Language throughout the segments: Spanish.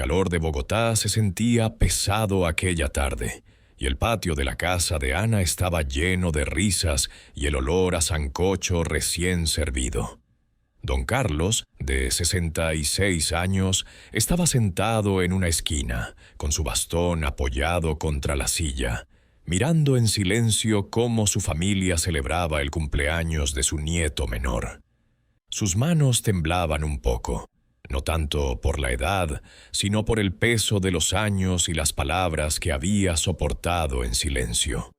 calor de Bogotá se sentía pesado aquella tarde, y el patio de la casa de Ana estaba lleno de risas y el olor a sancocho recién servido. Don Carlos, de 66 años, estaba sentado en una esquina, con su bastón apoyado contra la silla, mirando en silencio cómo su familia celebraba el cumpleaños de su nieto menor. Sus manos temblaban un poco, no tanto por la edad, sino por el peso de los años y las palabras que había soportado en silencio.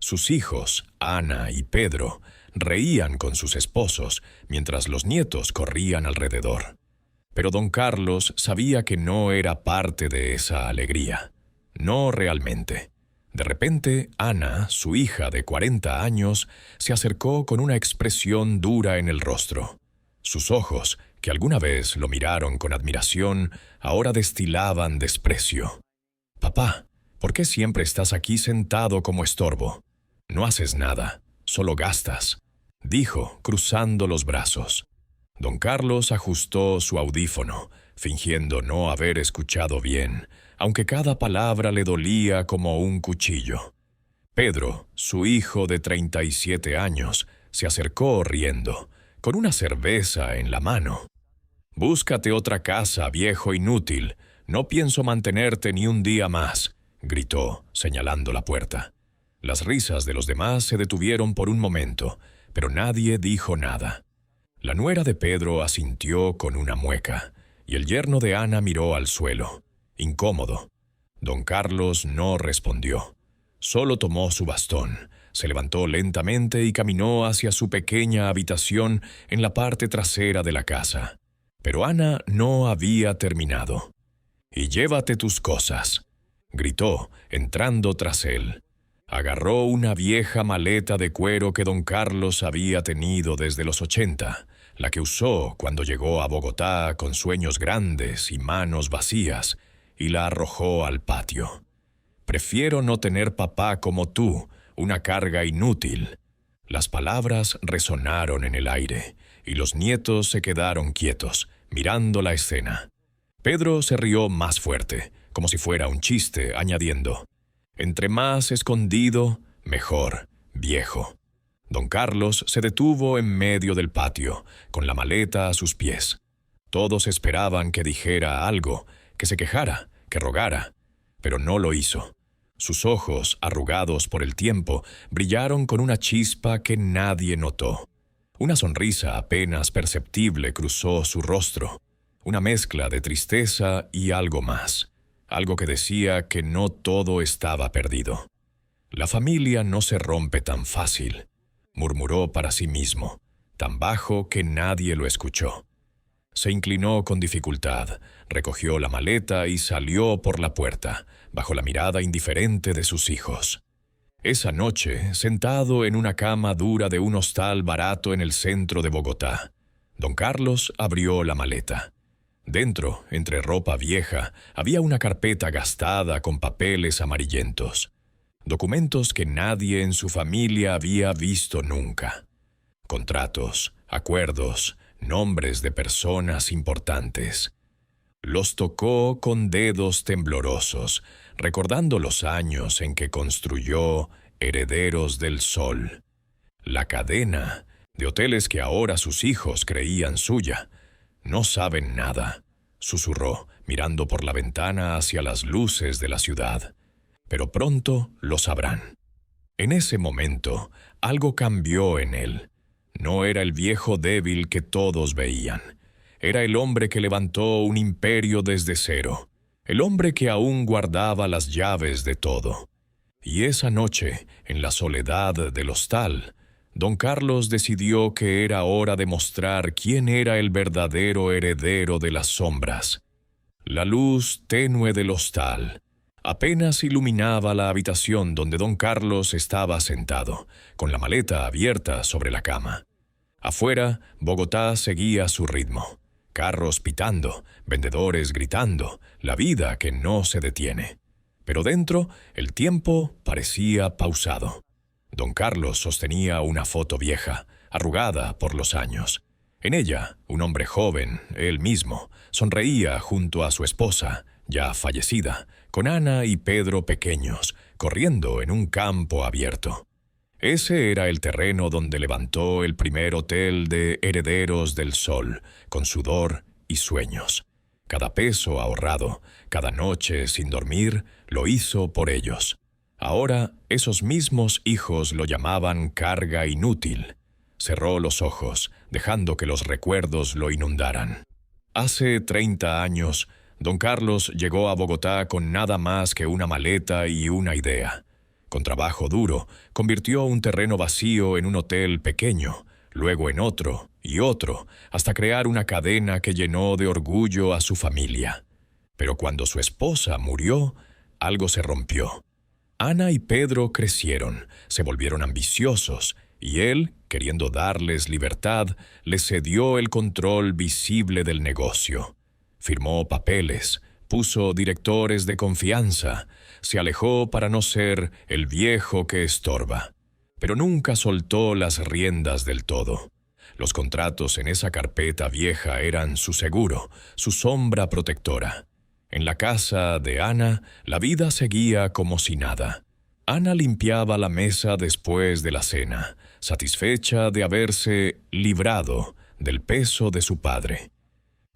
Sus hijos, Ana y Pedro, reían con sus esposos, mientras los nietos corrían alrededor. Pero don Carlos sabía que no era parte de esa alegría. No realmente. De repente, Ana, su hija de 40 años, se acercó con una expresión dura en el rostro. Sus ojos, que alguna vez lo miraron con admiración, ahora destilaban desprecio. «Papá, ¿por qué siempre estás aquí sentado como estorbo? No haces nada, solo gastas», dijo, cruzando los brazos. Don Carlos ajustó su audífono, fingiendo no haber escuchado bien, aunque cada palabra le dolía como un cuchillo. Pedro, su hijo de 37 años, se acercó riendo, con una cerveza en la mano. «Búscate otra casa, viejo inútil. No pienso mantenerte ni un día más», gritó, señalando la puerta. Las risas de los demás se detuvieron por un momento, pero nadie dijo nada. La nuera de Pedro asintió con una mueca, y el yerno de Ana miró al suelo, incómodo. Don Carlos no respondió. Solo tomó su bastón, se levantó lentamente y caminó hacia su pequeña habitación en la parte trasera de la casa. Pero Ana no había terminado. «Y llévate tus cosas», gritó, entrando tras él. Agarró una vieja maleta de cuero que don Carlos había tenido desde los 80, la que usó cuando llegó a Bogotá con sueños grandes y manos vacías, y la arrojó al patio. «Prefiero no tener papá como tú, una carga inútil». Las palabras resonaron en el aire, y los nietos se quedaron quietos, mirando la escena. Pedro se rió más fuerte, como si fuera un chiste, añadiendo: «Entre más escondido, mejor, viejo». Don Carlos se detuvo en medio del patio, con la maleta a sus pies. Todos esperaban que dijera algo, que se quejara, que rogara, pero no lo hizo. Sus ojos, arrugados por el tiempo, brillaron con una chispa que nadie notó. Una sonrisa apenas perceptible cruzó su rostro, una mezcla de tristeza y algo más, algo que decía que no todo estaba perdido. «La familia no se rompe tan fácil», murmuró para sí mismo, tan bajo que nadie lo escuchó. Se inclinó con dificultad, recogió la maleta y salió por la puerta, bajo la mirada indiferente de sus hijos. Esa noche, sentado en una cama dura de un hostal barato en el centro de Bogotá, don Carlos abrió la maleta. Dentro, entre ropa vieja, había una carpeta gastada con papeles amarillentos. Documentos que nadie en su familia había visto nunca. Contratos, acuerdos, nombres de personas importantes. Los tocó con dedos temblorosos, recordando los años en que construyó Herederos del Sol. La cadena de hoteles que ahora sus hijos creían suya. «No saben nada», susurró, mirando por la ventana hacia las luces de la ciudad. «Pero pronto lo sabrán». En ese momento, algo cambió en él. No era el viejo débil que todos veían. Era el hombre que levantó un imperio desde cero. El hombre que aún guardaba las llaves de todo. Y esa noche, en la soledad del hostal, don Carlos decidió que era hora de mostrar quién era el verdadero heredero de las sombras. La luz tenue del hostal apenas iluminaba la habitación donde don Carlos estaba sentado, con la maleta abierta sobre la cama. Afuera, Bogotá seguía su ritmo. Carros pitando, vendedores gritando, la vida que no se detiene. Pero dentro, el tiempo parecía pausado. Don Carlos sostenía una foto vieja, arrugada por los años. En ella, un hombre joven, él mismo, sonreía junto a su esposa, ya fallecida, con Ana y Pedro pequeños, corriendo en un campo abierto. Ese era el terreno donde levantó el primer hotel de Herederos del Sol, con sudor y sueños. Cada peso ahorrado, cada noche sin dormir, lo hizo por ellos. Ahora esos mismos hijos lo llamaban carga inútil. Cerró los ojos, dejando que los recuerdos lo inundaran. Hace 30 años, don Carlos llegó a Bogotá con nada más que una maleta y una idea. Con trabajo duro, convirtió un terreno vacío en un hotel pequeño, luego en otro y otro, hasta crear una cadena que llenó de orgullo a su familia. Pero cuando su esposa murió, algo se rompió. Ana y Pedro crecieron, se volvieron ambiciosos, y él, queriendo darles libertad, les cedió el control visible del negocio. Firmó papeles, puso directores de confianza, se alejó para no ser el viejo que estorba. Pero nunca soltó las riendas del todo. Los contratos en esa carpeta vieja eran su seguro, su sombra protectora. En la casa de Ana, la vida seguía como si nada. Ana limpiaba la mesa después de la cena, satisfecha de haberse librado del peso de su padre.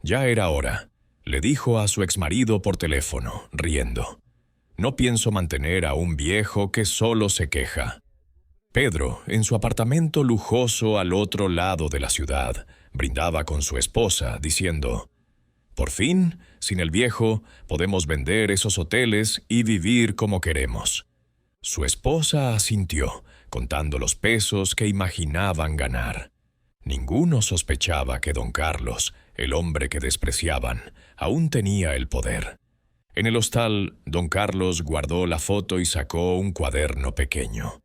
Ya era hora, le dijo a su exmarido por teléfono, riendo. No pienso mantener a un viejo que solo se queja. Pedro, en su apartamento lujoso al otro lado de la ciudad, brindaba con su esposa, diciendo: «Por fin, sin el viejo, podemos vender esos hoteles y vivir como queremos». Su esposa asintió, contando los pesos que imaginaban ganar. Ninguno sospechaba que don Carlos, el hombre que despreciaban, aún tenía el poder. En el hostal, don Carlos guardó la foto y sacó un cuaderno pequeño.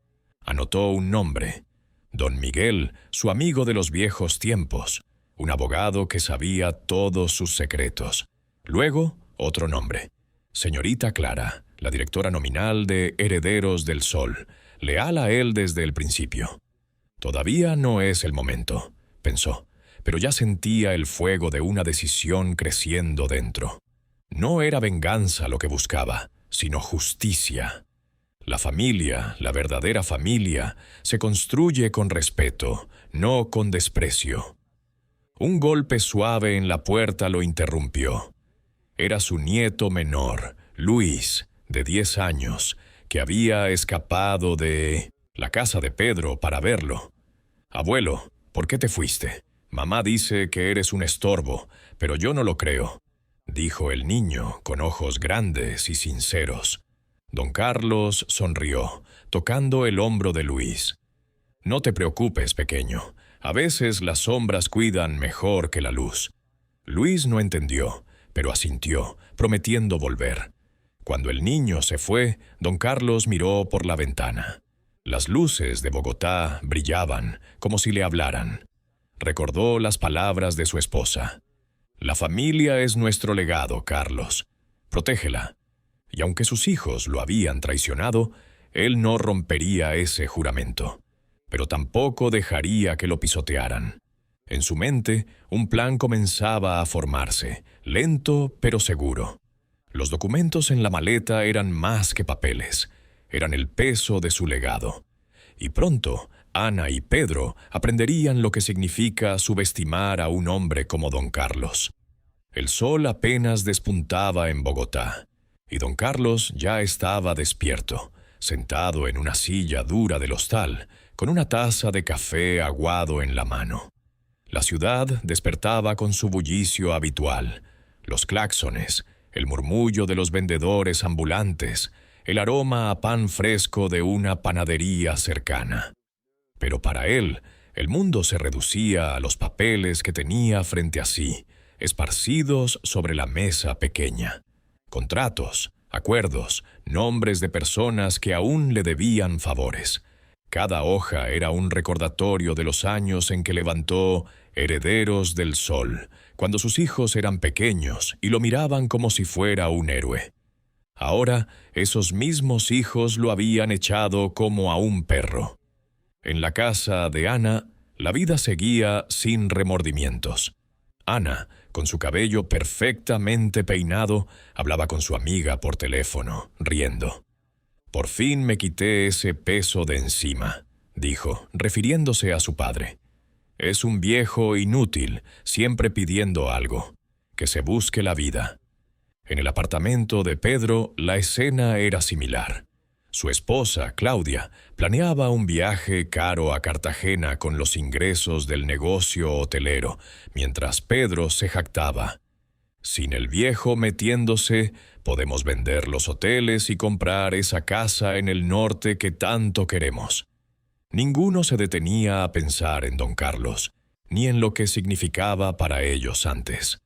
Anotó un nombre: don Miguel, su amigo de los viejos tiempos, un abogado que sabía todos sus secretos. Luego, otro nombre: señorita Clara, la directora nominal de Herederos del Sol, leal a él desde el principio. Todavía no es el momento, pensó, pero ya sentía el fuego de una decisión creciendo dentro. No era venganza lo que buscaba, sino justicia. La familia, la verdadera familia, se construye con respeto, no con desprecio. Un golpe suave en la puerta lo interrumpió. Era su nieto menor, Luis, de 10 años, que había escapado de la casa de Pedro para verlo. «Abuelo, ¿por qué te fuiste? Mamá dice que eres un estorbo, pero yo no lo creo», dijo el niño con ojos grandes y sinceros. Don Carlos sonrió, tocando el hombro de Luis. «No te preocupes, pequeño. A veces las sombras cuidan mejor que la luz». Luis no entendió, pero asintió, prometiendo volver. Cuando el niño se fue, don Carlos miró por la ventana. Las luces de Bogotá brillaban, como si le hablaran. Recordó las palabras de su esposa. «La familia es nuestro legado, Carlos. Protégela». Y aunque sus hijos lo habían traicionado, él no rompería ese juramento. Pero tampoco dejaría que lo pisotearan. En su mente, un plan comenzaba a formarse, lento pero seguro. Los documentos en la maleta eran más que papeles, eran el peso de su legado. Y pronto, Ana y Pedro aprenderían lo que significa subestimar a un hombre como don Carlos. El sol apenas despuntaba en Bogotá, y don Carlos ya estaba despierto, sentado en una silla dura del hostal, con una taza de café aguado en la mano. La ciudad despertaba con su bullicio habitual, los claxones, el murmullo de los vendedores ambulantes, el aroma a pan fresco de una panadería cercana. Pero para él, el mundo se reducía a los papeles que tenía frente a sí, esparcidos sobre la mesa pequeña. Contratos, acuerdos, nombres de personas que aún le debían favores. Cada hoja era un recordatorio de los años en que levantó Herederos del Sol, cuando sus hijos eran pequeños y lo miraban como si fuera un héroe. Ahora, esos mismos hijos lo habían echado como a un perro. En la casa de Ana, la vida seguía sin remordimientos. Ana, con su cabello perfectamente peinado, hablaba con su amiga por teléfono, riendo. «Por fin me quité ese peso de encima», dijo, refiriéndose a su padre. «Es un viejo inútil, siempre pidiendo algo. Que se busque la vida». En el apartamento de Pedro, la escena era similar. Su esposa, Claudia, planeaba un viaje caro a Cartagena con los ingresos del negocio hotelero, mientras Pedro se jactaba. «Sin el viejo metiéndose, podemos vender los hoteles y comprar esa casa en el norte que tanto queremos». Ninguno se detenía a pensar en don Carlos, ni en lo que significaba para ellos antes.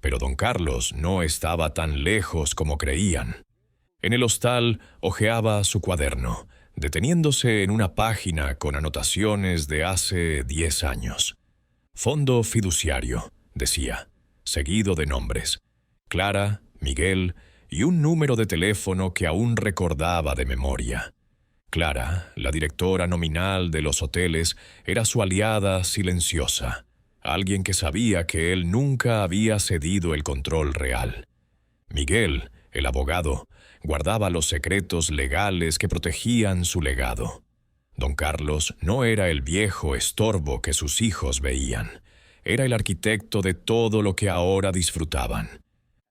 Pero don Carlos no estaba tan lejos como creían. En el hostal hojeaba su cuaderno, deteniéndose en una página con anotaciones de hace 10 años. «Fondo fiduciario», decía, seguido de nombres. Clara, Miguel y un número de teléfono que aún recordaba de memoria. Clara, la directora nominal de los hoteles, era su aliada silenciosa, alguien que sabía que él nunca había cedido el control real. Miguel, el abogado, guardaba los secretos legales que protegían su legado. Don Carlos no era el viejo estorbo que sus hijos veían. Era el arquitecto de todo lo que ahora disfrutaban.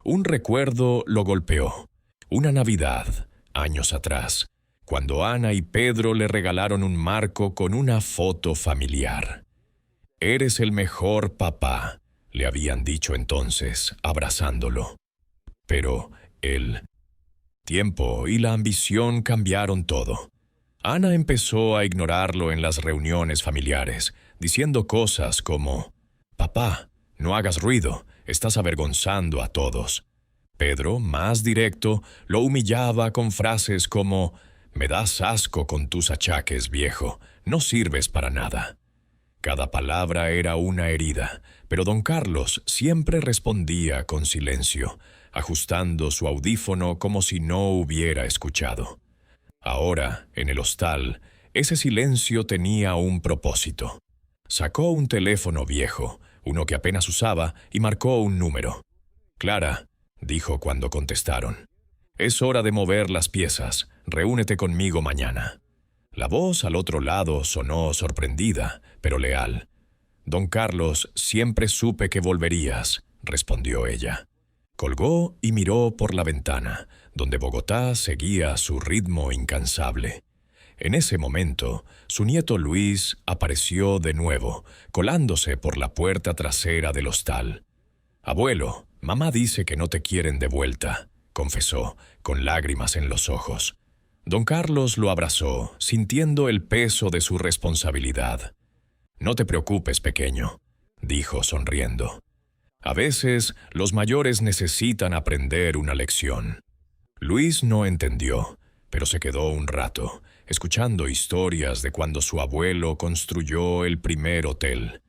Un recuerdo lo golpeó. Una Navidad, años atrás, cuando Ana y Pedro le regalaron un marco con una foto familiar. «Eres el mejor papá», le habían dicho entonces, abrazándolo. Pero el tiempo y la ambición cambiaron todo. Ana empezó a ignorarlo en las reuniones familiares, diciendo cosas como: «Papá, no hagas ruido, estás avergonzando a todos». Pedro, más directo, lo humillaba con frases como: «Me das asco con tus achaques, viejo, no sirves para nada». Cada palabra era una herida, pero don Carlos siempre respondía con silencio, ajustando su audífono como si no hubiera escuchado. Ahora, en el hostal, ese silencio tenía un propósito. Sacó un teléfono viejo, uno que apenas usaba, y marcó un número. «Clara», dijo cuando contestaron, «es hora de mover las piezas. Reúnete conmigo mañana». La voz al otro lado sonó sorprendida, pero leal. «Don Carlos, siempre supe que volverías», respondió ella. Colgó y miró por la ventana, donde Bogotá seguía a su ritmo incansable. En ese momento, su nieto Luis apareció de nuevo, colándose por la puerta trasera del hostal. «Abuelo, mamá dice que no te quieren de vuelta», confesó, con lágrimas en los ojos. Don Carlos lo abrazó, sintiendo el peso de su responsabilidad. «No te preocupes, pequeño», dijo sonriendo. «A veces los mayores necesitan aprender una lección». Luis no entendió, pero se quedó un rato, escuchando historias de cuando su abuelo construyó el primer hotel.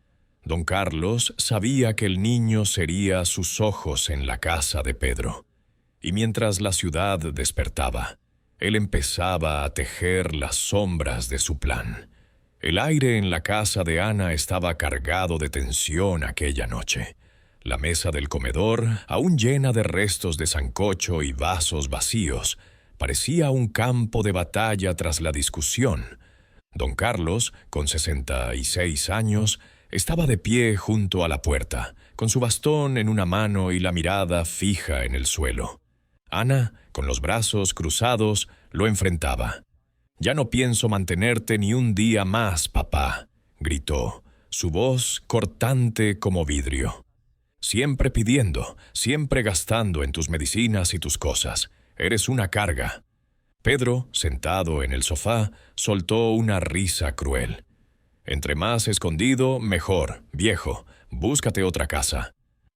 Don Carlos sabía que el niño sería sus ojos en la casa de Pedro. Y mientras la ciudad despertaba, él empezaba a tejer las sombras de su plan. El aire en la casa de Ana estaba cargado de tensión aquella noche. La mesa del comedor, aún llena de restos de sancocho y vasos vacíos, parecía un campo de batalla tras la discusión. Don Carlos, con 66 años, estaba de pie junto a la puerta, con su bastón en una mano y la mirada fija en el suelo. Ana, con los brazos cruzados, lo enfrentaba. «Ya no pienso mantenerte ni un día más, papá», gritó, su voz cortante como vidrio. «Siempre pidiendo, siempre gastando en tus medicinas y tus cosas. Eres una carga». Pedro, sentado en el sofá, soltó una risa cruel. «Entre más escondido, mejor, viejo. Búscate otra casa»,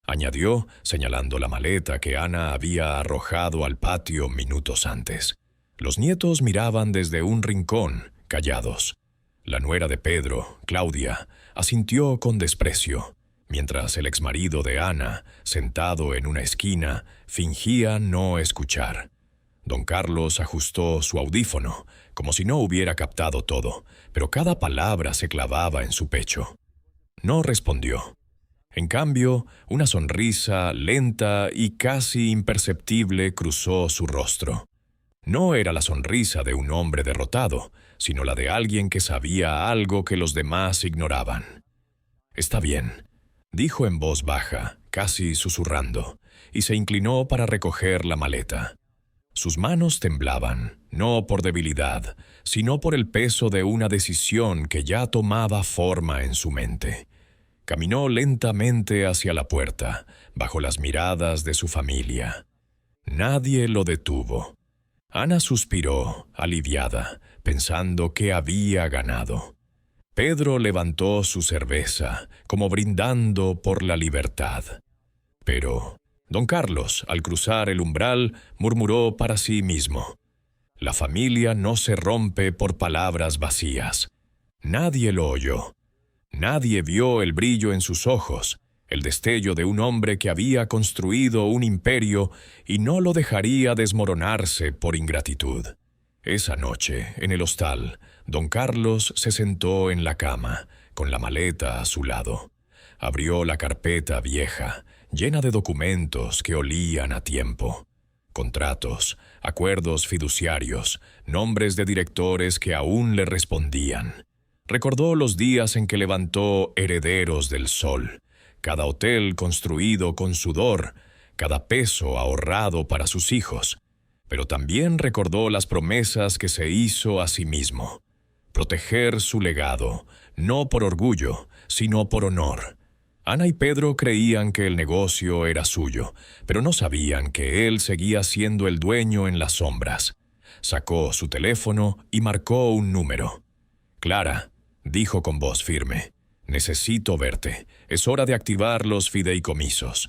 añadió, señalando la maleta que Ana había arrojado al patio minutos antes. Los nietos miraban desde un rincón, callados. La nuera de Pedro, Claudia, asintió con desprecio, mientras el exmarido de Ana, sentado en una esquina, fingía no escuchar. Don Carlos ajustó su audífono, como si no hubiera captado todo, pero cada palabra se clavaba en su pecho. No respondió. En cambio, una sonrisa lenta y casi imperceptible cruzó su rostro. No era la sonrisa de un hombre derrotado, sino la de alguien que sabía algo que los demás ignoraban. «Está bien», dijo en voz baja, casi susurrando, y se inclinó para recoger la maleta. Sus manos temblaban, no por debilidad, sino por el peso de una decisión que ya tomaba forma en su mente. Caminó lentamente hacia la puerta, bajo las miradas de su familia. Nadie lo detuvo. Ana suspiró, aliviada, pensando que había ganado. Pedro levantó su cerveza, como brindando por la libertad. Pero don Carlos, al cruzar el umbral, murmuró para sí mismo: «La familia no se rompe por palabras vacías». Nadie lo oyó. Nadie vio el brillo en sus ojos, el destello de un hombre que había construido un imperio y no lo dejaría desmoronarse por ingratitud. Esa noche, en el hostal, don Carlos se sentó en la cama, con la maleta a su lado. Abrió la carpeta vieja, llena de documentos que olían a tiempo. Contratos, acuerdos fiduciarios, nombres de directores que aún le respondían. Recordó los días en que levantó Herederos del Sol, cada hotel construido con sudor, cada peso ahorrado para sus hijos. Pero también recordó las promesas que se hizo a sí mismo. Proteger su legado, no por orgullo, sino por honor. Ana y Pedro creían que el negocio era suyo, pero no sabían que él seguía siendo el dueño en las sombras. Sacó su teléfono y marcó un número. «Clara», dijo con voz firme, «necesito verte. Es hora de activar los fideicomisos».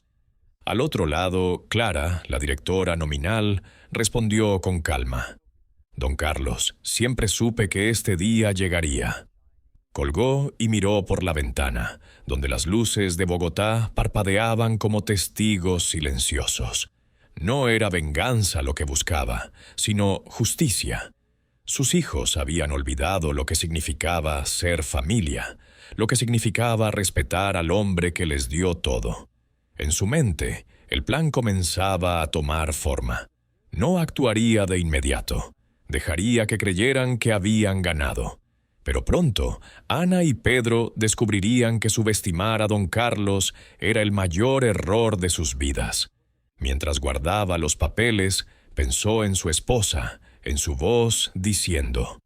Al otro lado, Clara, la directora nominal, respondió con calma: «Don Carlos, siempre supe que este día llegaría». Colgó y miró por la ventana, donde las luces de Bogotá parpadeaban como testigos silenciosos. No era venganza lo que buscaba, sino justicia. Sus hijos habían olvidado lo que significaba ser familia, lo que significaba respetar al hombre que les dio todo. En su mente, el plan comenzaba a tomar forma. No actuaría de inmediato. Dejaría que creyeran que habían ganado. Pero pronto, Ana y Pedro descubrirían que subestimar a don Carlos era el mayor error de sus vidas. Mientras guardaba los papeles, pensó en su esposa, en su voz, diciendo: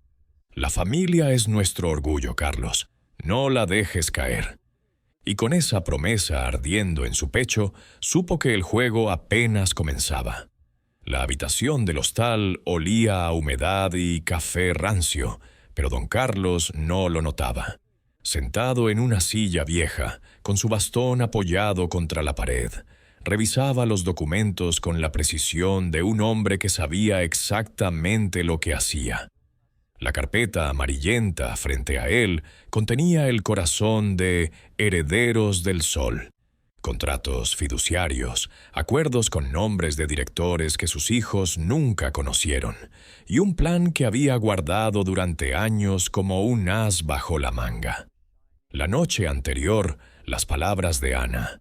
«La familia es nuestro orgullo, Carlos. No la dejes caer». Y con esa promesa ardiendo en su pecho, supo que el juego apenas comenzaba. La habitación del hostal olía a humedad y café rancio, pero don Carlos no lo notaba. Sentado en una silla vieja, con su bastón apoyado contra la pared, revisaba los documentos con la precisión de un hombre que sabía exactamente lo que hacía. La carpeta amarillenta frente a él contenía el corazón de Herederos del Sol. Contratos fiduciarios, acuerdos con nombres de directores que sus hijos nunca conocieron, y un plan que había guardado durante años como un as bajo la manga. La noche anterior, las palabras de Ana: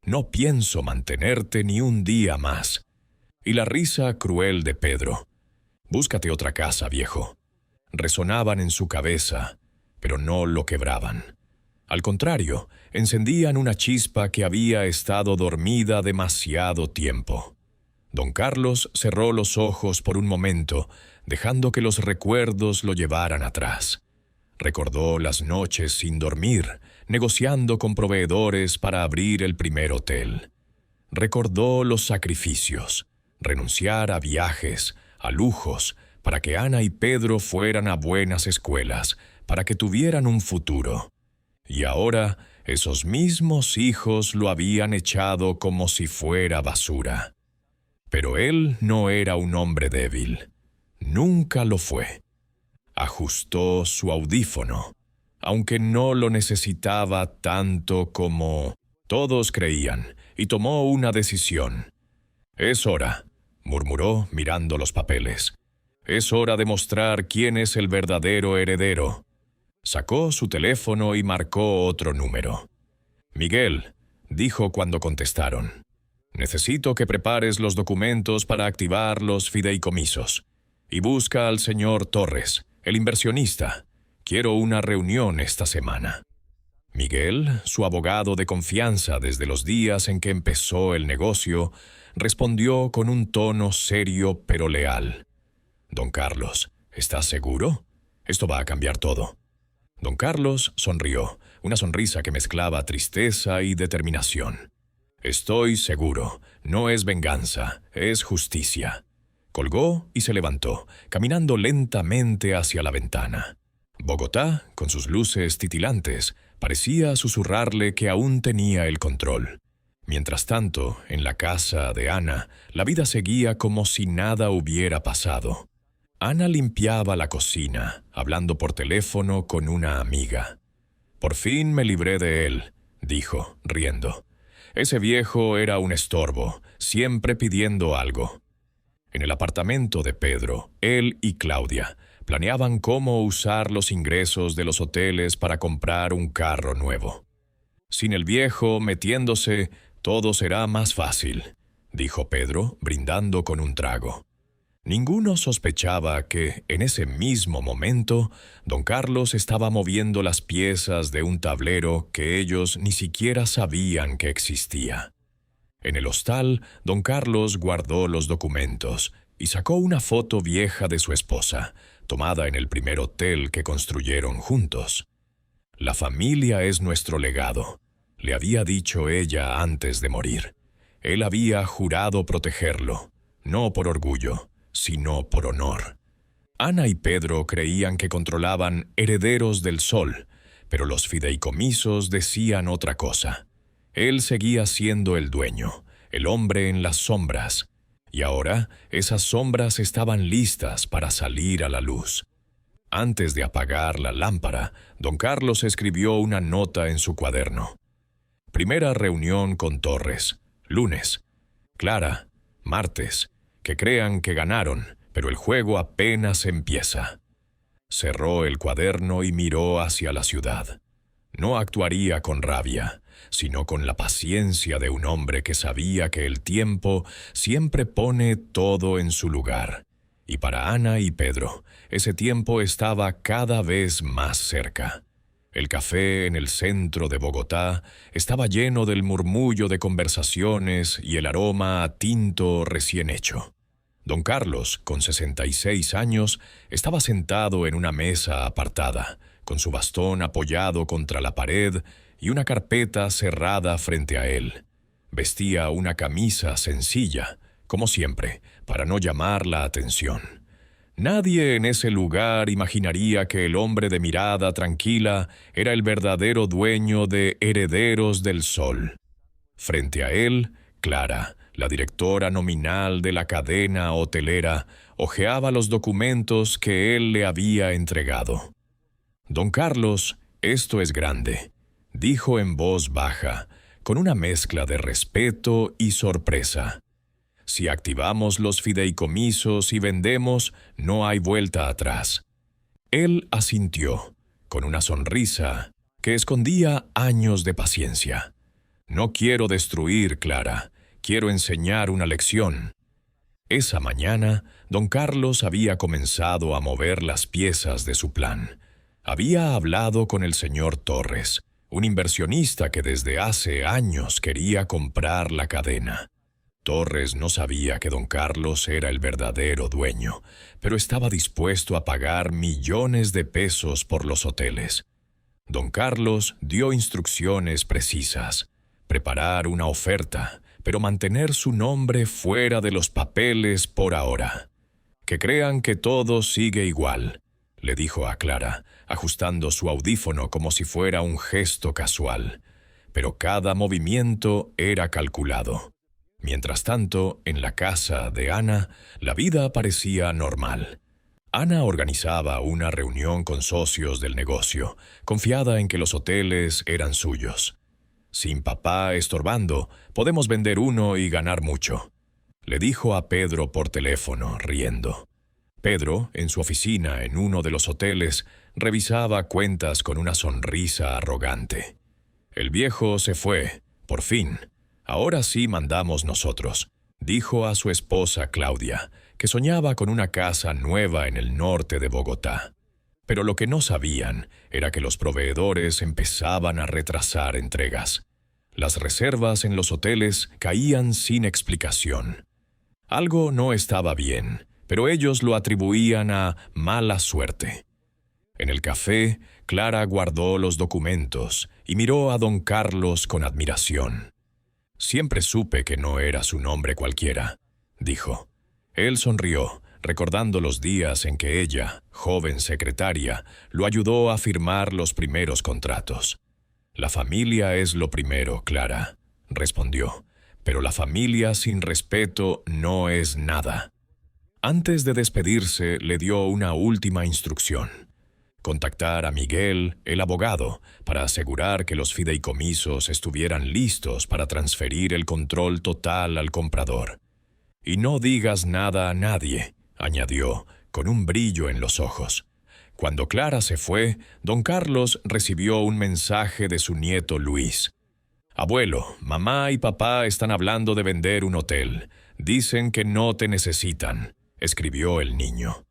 «No pienso mantenerte ni un día más», y la risa cruel de Pedro: «Búscate otra casa, viejo», resonaban en su cabeza, pero no lo quebraban. Al contrario, encendían una chispa que había estado dormida demasiado tiempo. Don Carlos cerró los ojos por un momento, dejando que los recuerdos lo llevaran atrás. Recordó las noches sin dormir, negociando con proveedores para abrir el primer hotel. Recordó los sacrificios, renunciar a viajes, a lujos, para que Ana y Pedro fueran a buenas escuelas, para que tuvieran un futuro. Y ahora, esos mismos hijos lo habían echado como si fuera basura. Pero él no era un hombre débil. Nunca lo fue. Ajustó su audífono, aunque no lo necesitaba tanto como todos creían, y tomó una decisión. «Es hora», murmuró mirando los papeles. «Es hora de mostrar quién es el verdadero heredero». Sacó su teléfono y marcó otro número. «Miguel», dijo cuando contestaron. Necesito que prepares los documentos para activar los fideicomisos. Y busca al señor Torres, el inversionista. Quiero una reunión esta semana. Miguel, su abogado de confianza desde los días en que empezó el negocio, respondió con un tono serio pero leal. Don Carlos, ¿estás seguro? Esto va a cambiar todo. Don Carlos sonrió, una sonrisa que mezclaba tristeza y determinación. Estoy seguro, no es venganza, es justicia. Colgó y se levantó, caminando lentamente hacia la ventana. Bogotá, con sus luces titilantes, parecía susurrarle que aún tenía el control. Mientras tanto, en la casa de Ana, la vida seguía como si nada hubiera pasado. Ana limpiaba la cocina, hablando por teléfono con una amiga. «Por fin me libré de él», dijo, riendo. Ese viejo era un estorbo, siempre pidiendo algo. En el apartamento de Pedro, él y Claudia planeaban cómo usar los ingresos de los hoteles para comprar un carro nuevo. «Sin el viejo metiéndose, todo será más fácil», dijo Pedro, brindando con un trago. Ninguno sospechaba que, en ese mismo momento, don Carlos estaba moviendo las piezas de un tablero que ellos ni siquiera sabían que existía. En el hostal, don Carlos guardó los documentos y sacó una foto vieja de su esposa, tomada en el primer hotel que construyeron juntos. «La familia es nuestro legado», le había dicho ella antes de morir. Él había jurado protegerlo, no por orgullo, sino por honor. Ana y Pedro creían que controlaban Herederos del Sol, pero los fideicomisos decían otra cosa. Él seguía siendo el dueño, el hombre en las sombras, y ahora esas sombras estaban listas para salir a la luz. Antes de apagar la lámpara, don Carlos escribió una nota en su cuaderno. Primera reunión con Torres, lunes. Clara, martes. Que crean que ganaron, pero el juego apenas empieza. Cerró el cuaderno y miró hacia la ciudad. No actuaría con rabia, sino con la paciencia de un hombre que sabía que el tiempo siempre pone todo en su lugar. Y para Ana y Pedro, ese tiempo estaba cada vez más cerca. El café en el centro de Bogotá estaba lleno del murmullo de conversaciones y el aroma a tinto recién hecho. Don Carlos, con 66 años, estaba sentado en una mesa apartada, con su bastón apoyado contra la pared y una carpeta cerrada frente a él. Vestía una camisa sencilla, como siempre, para no llamar la atención. Nadie en ese lugar imaginaría que el hombre de mirada tranquila era el verdadero dueño de Herederos del Sol. Frente a él, Clara, la directora nominal de la cadena hotelera, hojeaba los documentos que él le había entregado. «Don Carlos, esto es grande», dijo en voz baja, con una mezcla de respeto y sorpresa. «Si activamos los fideicomisos y vendemos, no hay vuelta atrás». Él asintió, con una sonrisa que escondía años de paciencia. «No quiero destruir, Clara. Quiero enseñar una lección». Esa mañana, don Carlos había comenzado a mover las piezas de su plan. Había hablado con el señor Torres, un inversionista que desde hace años quería comprar la cadena. Torres no sabía que don Carlos era el verdadero dueño, pero estaba dispuesto a pagar millones de pesos por los hoteles. Don Carlos dio instrucciones precisas: preparar una oferta, pero mantener su nombre fuera de los papeles por ahora. «Que crean que todo sigue igual», le dijo a Clara, ajustando su audífono como si fuera un gesto casual. Pero cada movimiento era calculado. Mientras tanto, en la casa de Ana, la vida parecía normal. Ana organizaba una reunión con socios del negocio, confiada en que los hoteles eran suyos. «Sin papá estorbando, podemos vender uno y ganar mucho», le dijo a Pedro por teléfono, riendo. Pedro, en su oficina en uno de los hoteles, revisaba cuentas con una sonrisa arrogante. El viejo se fue, Por fin, ahora sí mandamos nosotros, dijo a su esposa Claudia, que soñaba con una casa nueva en el norte de Bogotá. Pero lo que no sabían era que los proveedores empezaban a retrasar entregas. Las reservas en los hoteles caían sin explicación. Algo no estaba bien, pero ellos lo atribuían a mala suerte. En el café, Clara guardó los documentos y miró a don Carlos con admiración. «Siempre supe que no era su nombre cualquiera», dijo. Él sonrió, recordando los días en que ella, joven secretaria, lo ayudó a firmar los primeros contratos. «La familia es lo primero, Clara», respondió, «pero la familia sin respeto no es nada». Antes de despedirse, le dio una última instrucción: contactar a Miguel, el abogado, para asegurar que los fideicomisos estuvieran listos para transferir el control total al comprador. «Y no digas nada a nadie», añadió, con un brillo en los ojos. Cuando Clara se fue, don Carlos recibió un mensaje de su nieto Luis. «Abuelo, mamá y papá están hablando de vender un hotel. Dicen que no te necesitan», escribió el niño.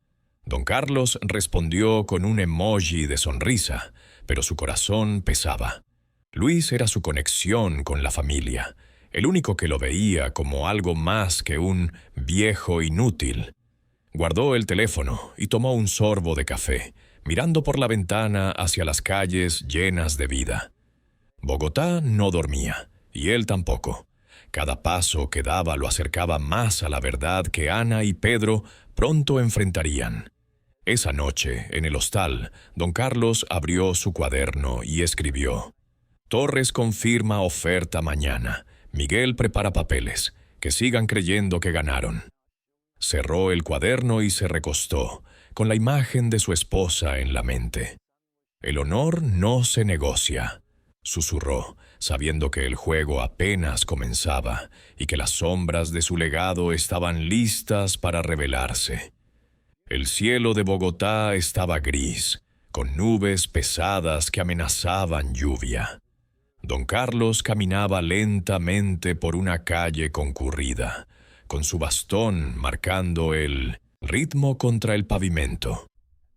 Don Carlos respondió con un emoji de sonrisa, pero su corazón pesaba. Luis era su conexión con la familia, el único que lo veía como algo más que un viejo inútil. Guardó el teléfono y tomó un sorbo de café, mirando por la ventana hacia las calles llenas de vida. Bogotá no dormía, y él tampoco. Cada paso que daba lo acercaba más a la verdad que Ana y Pedro pronto enfrentarían. Esa noche, en el hostal, don Carlos abrió su cuaderno y escribió: «Torres confirma oferta mañana. Miguel prepara papeles. Que sigan creyendo que ganaron». Cerró el cuaderno y se recostó, con la imagen de su esposa en la mente. «El honor no se negocia», susurró, sabiendo que el juego apenas comenzaba y que las sombras de su legado estaban listas para revelarse. El cielo de Bogotá estaba gris, con nubes pesadas que amenazaban lluvia. Don Carlos caminaba lentamente por una calle concurrida, con su bastón marcando el ritmo contra el pavimento.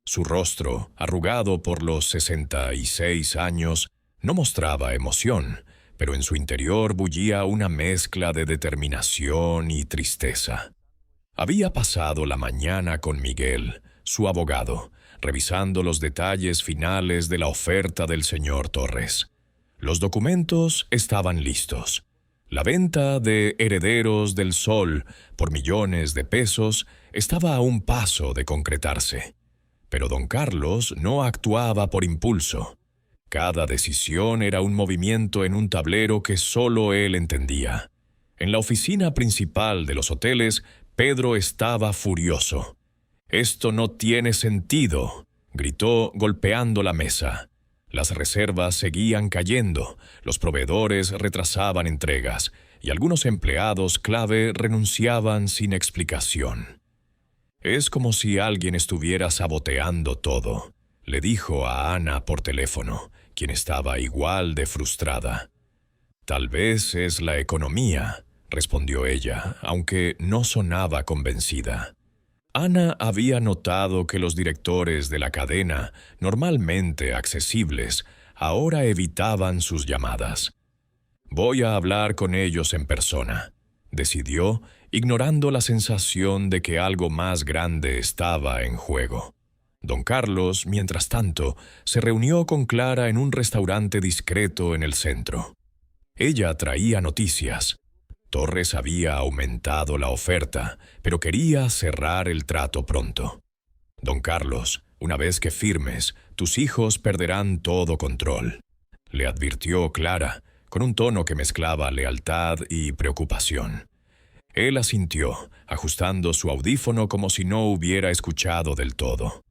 Su rostro, arrugado por los 66 años, no mostraba emoción, pero en su interior bullía una mezcla de determinación y tristeza. Había pasado la mañana con Miguel, su abogado, revisando los detalles finales de la oferta del señor Torres. Los documentos estaban listos. La venta de Herederos del Sol por millones de pesos estaba a un paso de concretarse. Pero don Carlos no actuaba por impulso. Cada decisión era un movimiento en un tablero que solo él entendía. En la oficina principal de los hoteles, Pedro estaba furioso. «Esto no tiene sentido», gritó golpeando la mesa. Las reservas seguían cayendo, los proveedores retrasaban entregas y algunos empleados clave renunciaban sin explicación. «Es como si alguien estuviera saboteando todo», le dijo a Ana por teléfono, quien estaba igual de frustrada. «Tal vez es la economía», respondió ella, aunque no sonaba convencida. Ana había notado que los directores de la cadena, normalmente accesibles, ahora evitaban sus llamadas. «Voy a hablar con ellos en persona», decidió, ignorando la sensación de que algo más grande estaba en juego. Don Carlos, mientras tanto, se reunió con Clara en un restaurante discreto en el centro. Ella traía noticias. Torres había aumentado la oferta, pero quería cerrar el trato pronto. «Don Carlos, una vez que firmes, tus hijos perderán todo control», le advirtió Clara, con un tono que mezclaba lealtad y preocupación. Él asintió, ajustando su audífono como si no hubiera escuchado del todo.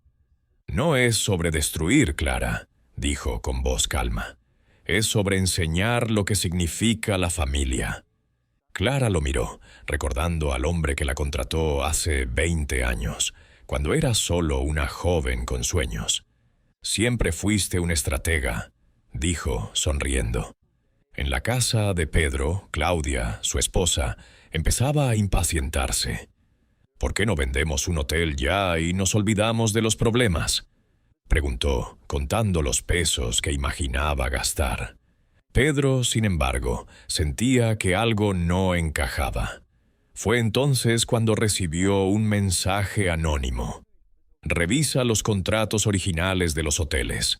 «No es sobre destruir, Clara», dijo con voz calma. «Es sobre enseñar lo que significa la familia». Clara lo miró, recordando al hombre que la contrató hace 20 años, cuando era solo una joven con sueños. «Siempre fuiste un estratega», dijo, sonriendo. En la casa de Pedro, Claudia, su esposa, empezaba a impacientarse. ¿Por qué no vendemos un hotel ya y nos olvidamos de los problemas?, preguntó, contando los pesos que imaginaba gastar. Pedro, sin embargo, sentía que algo no encajaba. Fue entonces cuando recibió un mensaje anónimo. Revisa los contratos originales de los hoteles.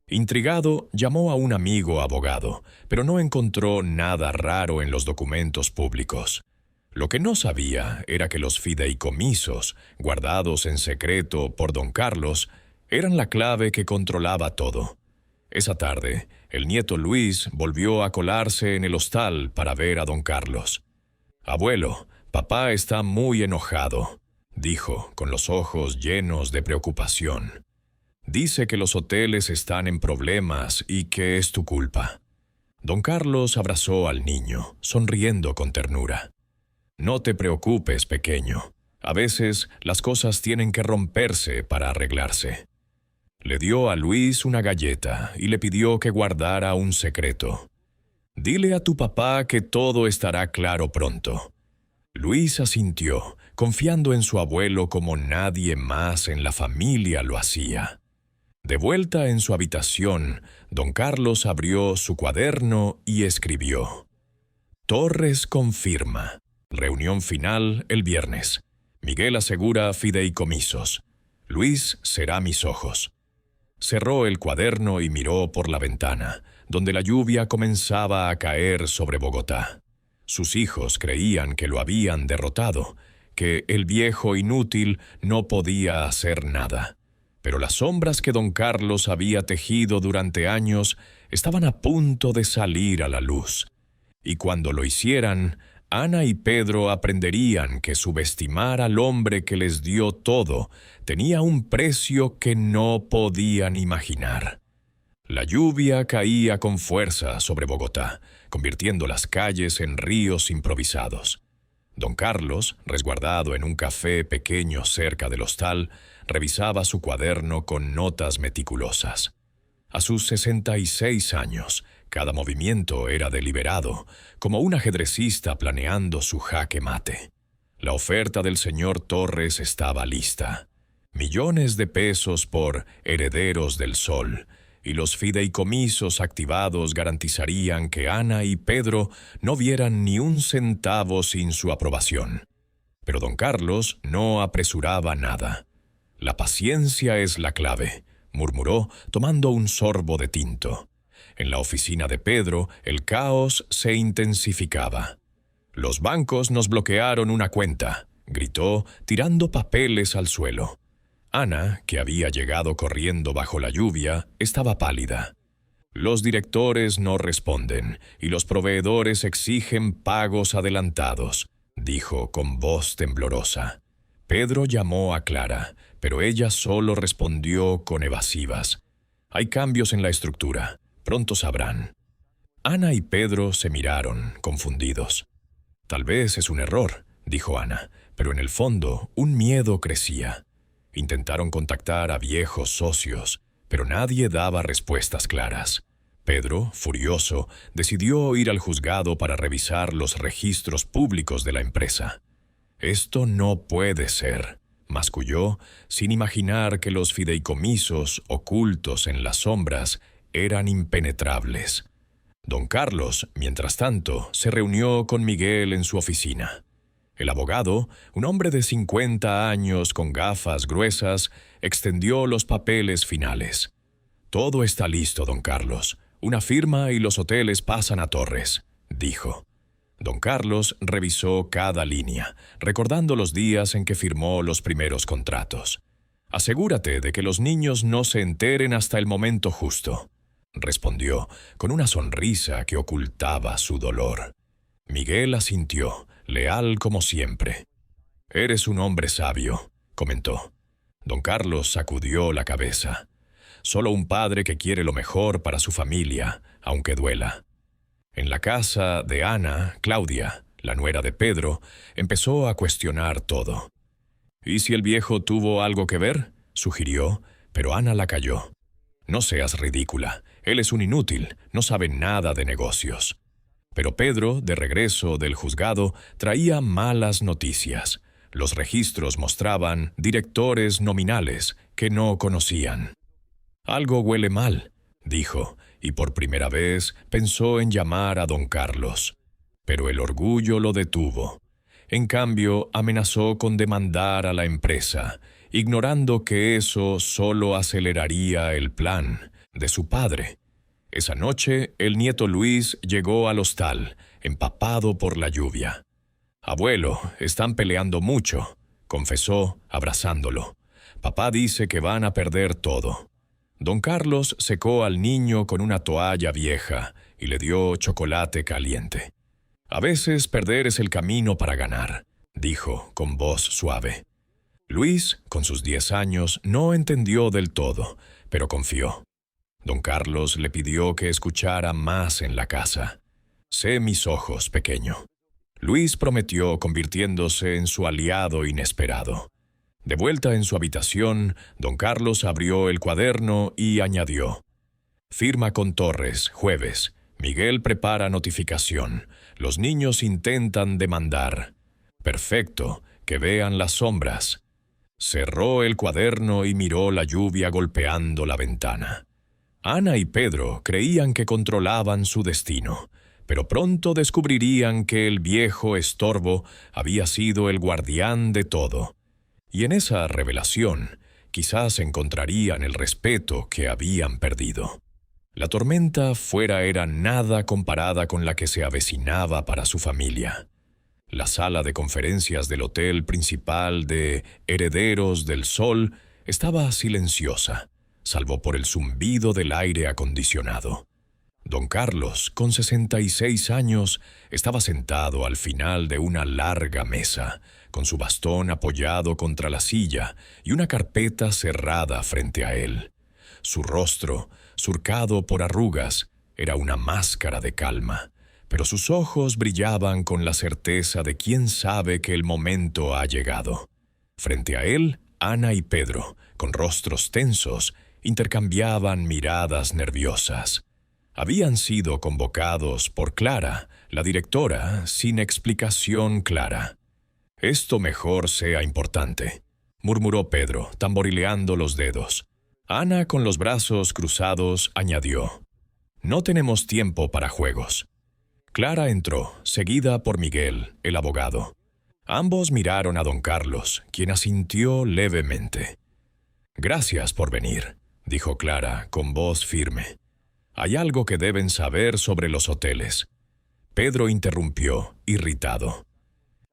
Intrigado, llamó a un amigo abogado, pero no encontró nada raro en los documentos públicos. Lo que no sabía era que los fideicomisos, guardados en secreto por don Carlos, eran la clave que controlaba todo. Esa tarde, el nieto Luis volvió a colarse en el hostal para ver a don Carlos. «Abuelo, papá está muy enojado», dijo, con los ojos llenos de preocupación. «Dice que los hoteles están en problemas y que es tu culpa». Don Carlos abrazó al niño, sonriendo con ternura. «No te preocupes, pequeño. A veces las cosas tienen que romperse para arreglarse». Le dio a Luis una galleta y le pidió que guardara un secreto. «Dile a tu papá que todo estará claro pronto». Luis asintió, confiando en su abuelo como nadie más en la familia lo hacía. De vuelta en su habitación, don Carlos abrió su cuaderno y escribió: «Torres confirma. Reunión final el viernes. Miguel asegura fideicomisos. Luis será mis ojos». Cerró el cuaderno y miró por la ventana, donde la lluvia comenzaba a caer sobre Bogotá. Sus hijos creían que lo habían derrotado, que el viejo inútil no podía hacer nada. Pero las sombras que don Carlos había tejido durante años estaban a punto de salir a la luz. Y cuando lo hicieran, Ana y Pedro aprenderían que subestimar al hombre que les dio todo tenía un precio que no podían imaginar. La lluvia caía con fuerza sobre Bogotá, convirtiendo las calles en ríos improvisados. Don Carlos, resguardado en un café pequeño cerca del hostal, revisaba su cuaderno con notas meticulosas. A sus 66 años, cada movimiento era deliberado, como un ajedrecista planeando su jaque mate. La oferta del señor Torres estaba lista. Millones de pesos por Herederos del Sol, y los fideicomisos activados garantizarían que Ana y Pedro no vieran ni un centavo sin su aprobación. Pero don Carlos no apresuraba nada. «La paciencia es la clave», murmuró, tomando un sorbo de tinto. En la oficina de Pedro, el caos se intensificaba. «Los bancos nos bloquearon una cuenta», gritó, tirando papeles al suelo. Ana, que había llegado corriendo bajo la lluvia, estaba pálida. «Los directores no responden y los proveedores exigen pagos adelantados», dijo con voz temblorosa. Pedro llamó a Clara, pero ella solo respondió con evasivas. «Hay cambios en la estructura. Pronto sabrán». Ana y Pedro se miraron, confundidos. «Tal vez es un error», dijo Ana, pero en el fondo un miedo crecía. Intentaron contactar a viejos socios, pero nadie daba respuestas claras. Pedro, furioso, decidió ir al juzgado para revisar los registros públicos de la empresa. «Esto no puede ser», masculló, sin imaginar que los fideicomisos ocultos en las sombras eran impenetrables. Don Carlos, mientras tanto, se reunió con Miguel en su oficina. El abogado, un hombre de 50 años con gafas gruesas, extendió los papeles finales. «Todo está listo, don Carlos. Una firma y los hoteles pasan a Torres», dijo. Don Carlos revisó cada línea, recordando los días en que firmó los primeros contratos. «Asegúrate de que los niños no se enteren hasta el momento justo», respondió, con una sonrisa que ocultaba su dolor. Miguel asintió, leal como siempre. «Eres un hombre sabio», comentó. Don Carlos sacudió la cabeza. «Solo un padre que quiere lo mejor para su familia, aunque duela». En la casa de Ana, Claudia, la nuera de Pedro, empezó a cuestionar todo. «¿Y si el viejo tuvo algo que ver?», sugirió, pero Ana la calló. No seas ridícula. Él es un inútil, no sabe nada de negocios. Pero Pedro, de regreso del juzgado, traía malas noticias. Los registros mostraban directores nominales que no conocían. «Algo huele mal», dijo, y por primera vez pensó en llamar a don Carlos. Pero el orgullo lo detuvo. En cambio, amenazó con demandar a la empresa, ignorando que eso solo aceleraría el plan de su padre. Esa noche, el nieto Luis llegó al hostal, empapado por la lluvia. «Abuelo, están peleando mucho», confesó, abrazándolo. «Papá dice que van a perder todo». Don Carlos secó al niño con una toalla vieja y le dio chocolate caliente. «A veces perder es el camino para ganar», dijo con voz suave. Luis, con sus 10 años, no entendió del todo, pero confió. Don Carlos le pidió que escuchara más en la casa. «Sé mis ojos, pequeño». Luis prometió, convirtiéndose en su aliado inesperado. De vuelta en su habitación, don Carlos abrió el cuaderno y añadió: «Firma con Torres, jueves. Miguel prepara notificación. Los niños intentan demandar. Perfecto, que vean las sombras». Cerró el cuaderno y miró la lluvia golpeando la ventana. Ana y Pedro creían que controlaban su destino, pero pronto descubrirían que el viejo estorbo había sido el guardián de todo. Y en esa revelación, quizás encontrarían el respeto que habían perdido. La tormenta fuera era nada comparada con la que se avecinaba para su familia. La sala de conferencias del hotel principal de Herederos del Sol estaba silenciosa, salvo por el zumbido del aire acondicionado. Don Carlos, con 66 años, estaba sentado al final de una larga mesa, con su bastón apoyado contra la silla y una carpeta cerrada frente a él. Su rostro, surcado por arrugas, era una máscara de calma, pero sus ojos brillaban con la certeza de quien sabe que el momento ha llegado. Frente a él, Ana y Pedro, con rostros tensos, intercambiaban miradas nerviosas. Habían sido convocados por Clara, la directora, sin explicación clara. «Esto mejor sea importante», murmuró Pedro, tamborileando los dedos. Ana, con los brazos cruzados, añadió: «No tenemos tiempo para juegos». Clara entró, seguida por Miguel, el abogado. Ambos miraron a don Carlos, quien asintió levemente. «Gracias por venir», dijo Clara, con voz firme. «Hay algo que deben saber sobre los hoteles». Pedro interrumpió, irritado.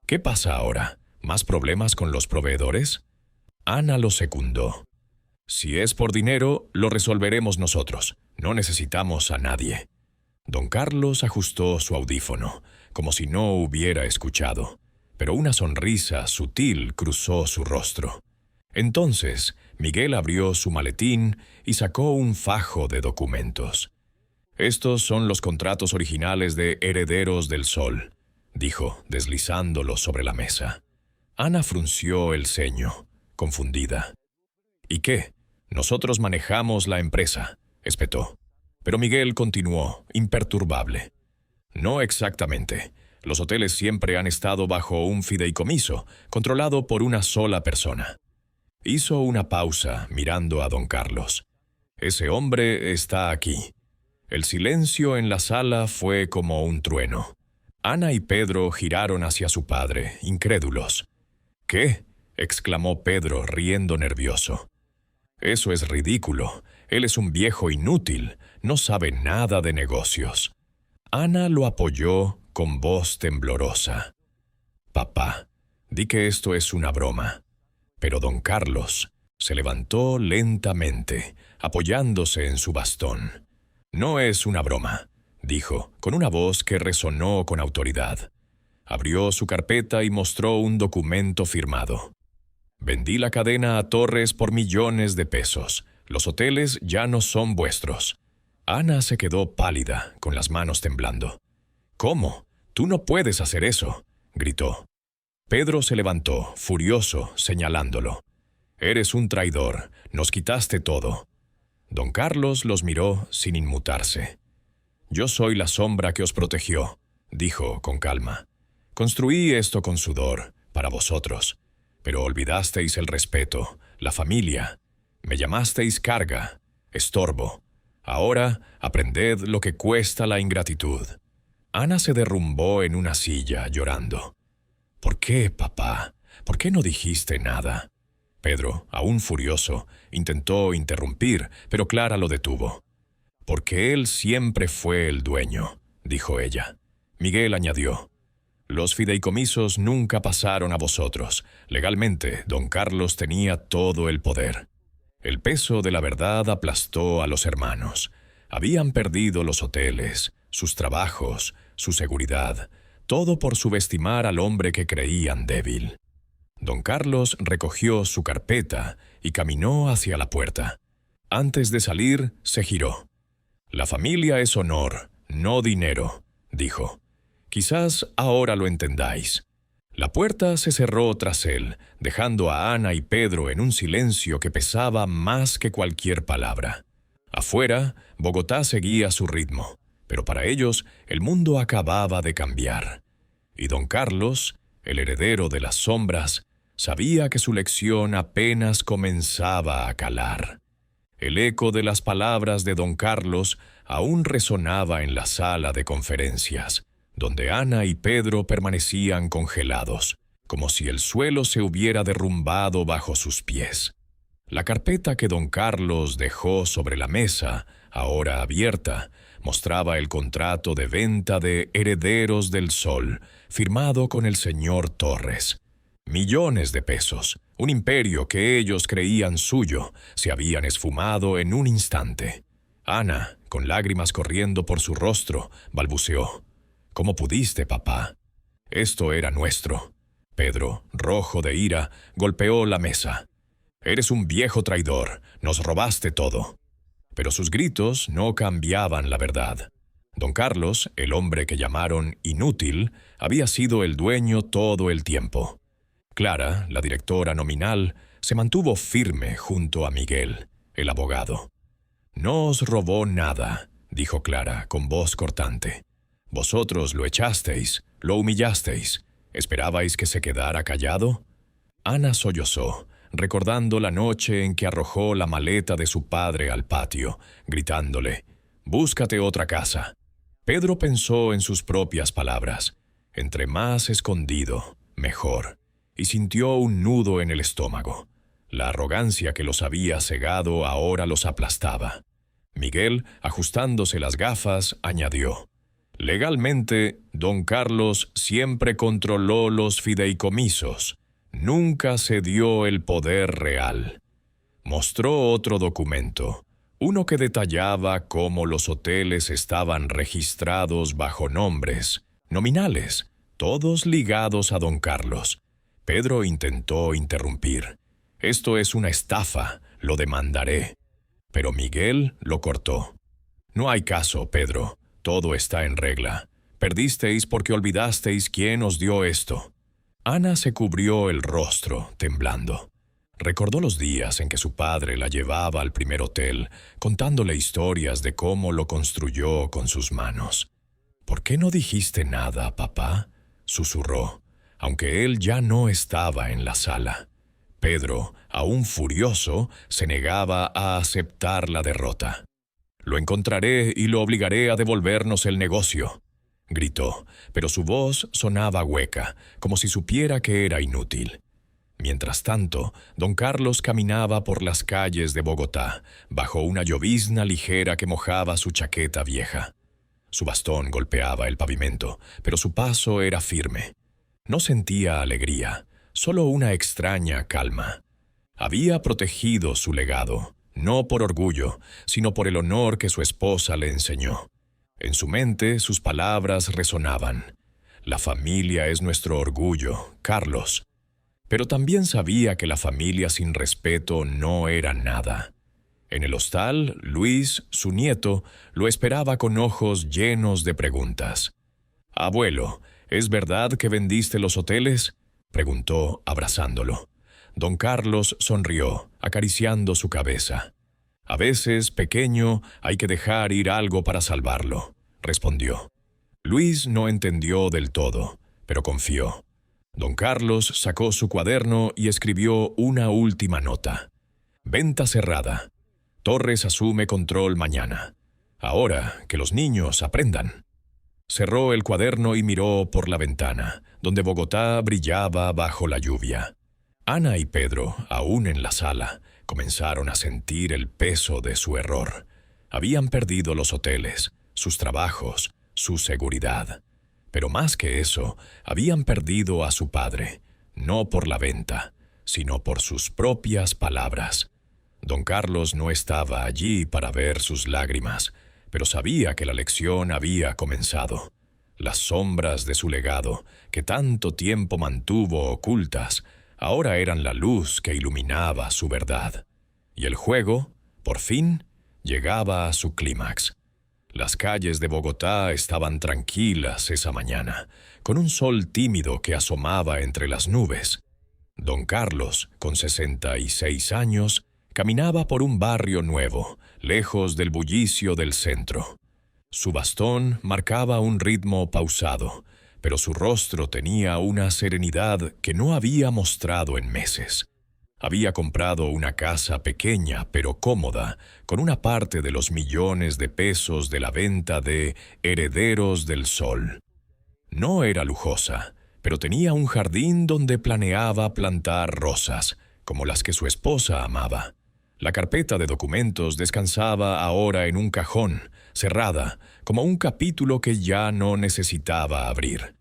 «¿Qué pasa ahora? ¿Más problemas con los proveedores?» Ana lo secundó. «Si es por dinero, lo resolveremos nosotros. No necesitamos a nadie». Don Carlos ajustó su audífono, como si no hubiera escuchado, pero una sonrisa sutil cruzó su rostro. Entonces, Miguel abrió su maletín y sacó un fajo de documentos. «Estos son los contratos originales de Herederos del Sol», dijo, deslizándolos sobre la mesa. Ana frunció el ceño, confundida. «¿Y qué? Nosotros manejamos la empresa», espetó. Pero Miguel continuó, imperturbable. «No exactamente. Los hoteles siempre han estado bajo un fideicomiso, controlado por una sola persona». Hizo una pausa, mirando a don Carlos. «Ese hombre está aquí». El silencio en la sala fue como un trueno. Ana y Pedro giraron hacia su padre, incrédulos. «¿Qué?», exclamó Pedro, riendo nervioso. «Eso es ridículo. Él es un viejo inútil. No sabe nada de negocios». Ana lo apoyó con voz temblorosa. «Papá, di que esto es una broma». Pero don Carlos se levantó lentamente, apoyándose en su bastón. «No es una broma», dijo, con una voz que resonó con autoridad. Abrió su carpeta y mostró un documento firmado. «Vendí la cadena a Torres por millones de pesos. Los hoteles ya no son vuestros». Ana se quedó pálida, con las manos temblando. «¿Cómo? Tú no puedes hacer eso», gritó. Pedro se levantó, furioso, señalándolo. «Eres un traidor. Nos quitaste todo». Don Carlos los miró sin inmutarse. «Yo soy la sombra que os protegió», dijo con calma. «Construí esto con sudor, para vosotros, pero olvidasteis el respeto, la familia. Me llamasteis carga, estorbo. Ahora aprended lo que cuesta la ingratitud». Ana se derrumbó en una silla, llorando. «¿Por qué, papá? ¿Por qué no dijiste nada?». Pedro, aún furioso, intentó interrumpir, pero Clara lo detuvo. «Porque él siempre fue el dueño», dijo ella. Miguel añadió: «Los fideicomisos nunca pasaron a vosotros. Legalmente, don Carlos tenía todo el poder». El peso de la verdad aplastó a los hermanos. Habían perdido los hoteles, sus trabajos, su seguridad, todo por subestimar al hombre que creían débil. Don Carlos recogió su carpeta y caminó hacia la puerta. Antes de salir, se giró. «La familia es honor, no dinero», dijo. «Quizás ahora lo entendáis». La puerta se cerró tras él, dejando a Ana y Pedro en un silencio que pesaba más que cualquier palabra. Afuera, Bogotá seguía su ritmo, pero para ellos el mundo acababa de cambiar. Y don Carlos, el heredero de las sombras, sabía que su lección apenas comenzaba a calar. El eco de las palabras de don Carlos aún resonaba en la sala de conferencias, donde Ana y Pedro permanecían congelados, como si el suelo se hubiera derrumbado bajo sus pies. La carpeta que don Carlos dejó sobre la mesa, ahora abierta, mostraba el contrato de venta de Herederos del Sol, firmado con el señor Torres. Millones de pesos, un imperio que ellos creían suyo, se habían esfumado en un instante. Ana, con lágrimas corriendo por su rostro, balbuceó: «¿Cómo pudiste, papá?». «Esto era nuestro». Pedro, rojo de ira, golpeó la mesa. «Eres un viejo traidor, nos robaste todo». Pero sus gritos no cambiaban la verdad. Don Carlos, el hombre que llamaron inútil, había sido el dueño todo el tiempo. Clara, la directora nominal, se mantuvo firme junto a Miguel, el abogado. «No os robó nada», dijo Clara con voz cortante. «Vosotros lo echasteis, lo humillasteis. ¿Esperabais que se quedara callado?». Ana sollozó, recordando la noche en que arrojó la maleta de su padre al patio, gritándole: «Búscate otra casa». Pedro pensó en sus propias palabras: «Entre más escondido, mejor», y sintió un nudo en el estómago. La arrogancia que los había cegado ahora los aplastaba. Miguel, ajustándose las gafas, añadió: «Legalmente, don Carlos siempre controló los fideicomisos. Nunca se dio el poder real». Mostró otro documento, uno que detallaba cómo los hoteles estaban registrados bajo nombres, nominales, todos ligados a don Carlos. Pedro intentó interrumpir: «Esto es una estafa, lo demandaré». Pero Miguel lo cortó: «No hay caso, Pedro, todo está en regla. Perdisteis porque olvidasteis quién os dio esto». Ana se cubrió el rostro, temblando. Recordó los días en que su padre la llevaba al primer hotel, contándole historias de cómo lo construyó con sus manos. «¿Por qué no dijiste nada, papá?», susurró, aunque él ya no estaba en la sala. Pedro, aún furioso, se negaba a aceptar la derrota. «Lo encontraré y lo obligaré a devolvernos el negocio», gritó, pero su voz sonaba hueca, como si supiera que era inútil. Mientras tanto, don Carlos caminaba por las calles de Bogotá, bajo una llovizna ligera que mojaba su chaqueta vieja. Su bastón golpeaba el pavimento, pero su paso era firme. No sentía alegría, solo una extraña calma. Había protegido su legado, no por orgullo, sino por el honor que su esposa le enseñó. En su mente sus palabras resonaban: «La familia es nuestro orgullo, Carlos». Pero también sabía que la familia sin respeto no era nada. En el hostal, Luis, su nieto, lo esperaba con ojos llenos de preguntas. «Abuelo, ¿es verdad que vendiste los hoteles?», preguntó, abrazándolo. Don Carlos sonrió, acariciando su cabeza. A veces, pequeño, hay que dejar ir algo para salvarlo, respondió. Luis no entendió del todo, pero confió. Don Carlos sacó su cuaderno y escribió una última nota. Venta cerrada. Torres asume control mañana. Ahora que los niños aprendan. Cerró el cuaderno y miró por la ventana, donde Bogotá brillaba bajo la lluvia. Ana y Pedro, aún en la sala, comenzaron a sentir el peso de su error. Habían perdido los hoteles, sus trabajos, su seguridad. Pero más que eso, habían perdido a su padre, no por la venta, sino por sus propias palabras. Don Carlos no estaba allí para ver sus lágrimas, pero sabía que la lección había comenzado. Las sombras de su legado, que tanto tiempo mantuvo ocultas, ahora eran la luz que iluminaba su verdad. Y el juego, por fin, llegaba a su clímax. Las calles de Bogotá estaban tranquilas esa mañana, con un sol tímido que asomaba entre las nubes. Don Carlos, con 66 años, caminaba por un barrio nuevo, lejos del bullicio del centro. Su bastón marcaba un ritmo pausado, pero su rostro tenía una serenidad que no había mostrado en meses. Había comprado una casa pequeña pero cómoda, con una parte de los millones de pesos de la venta de Herederos del Sol. No era lujosa, pero tenía un jardín donde planeaba plantar rosas, como las que su esposa amaba. La carpeta de documentos descansaba ahora en un cajón, cerrada, como un capítulo que ya no necesitaba abrir.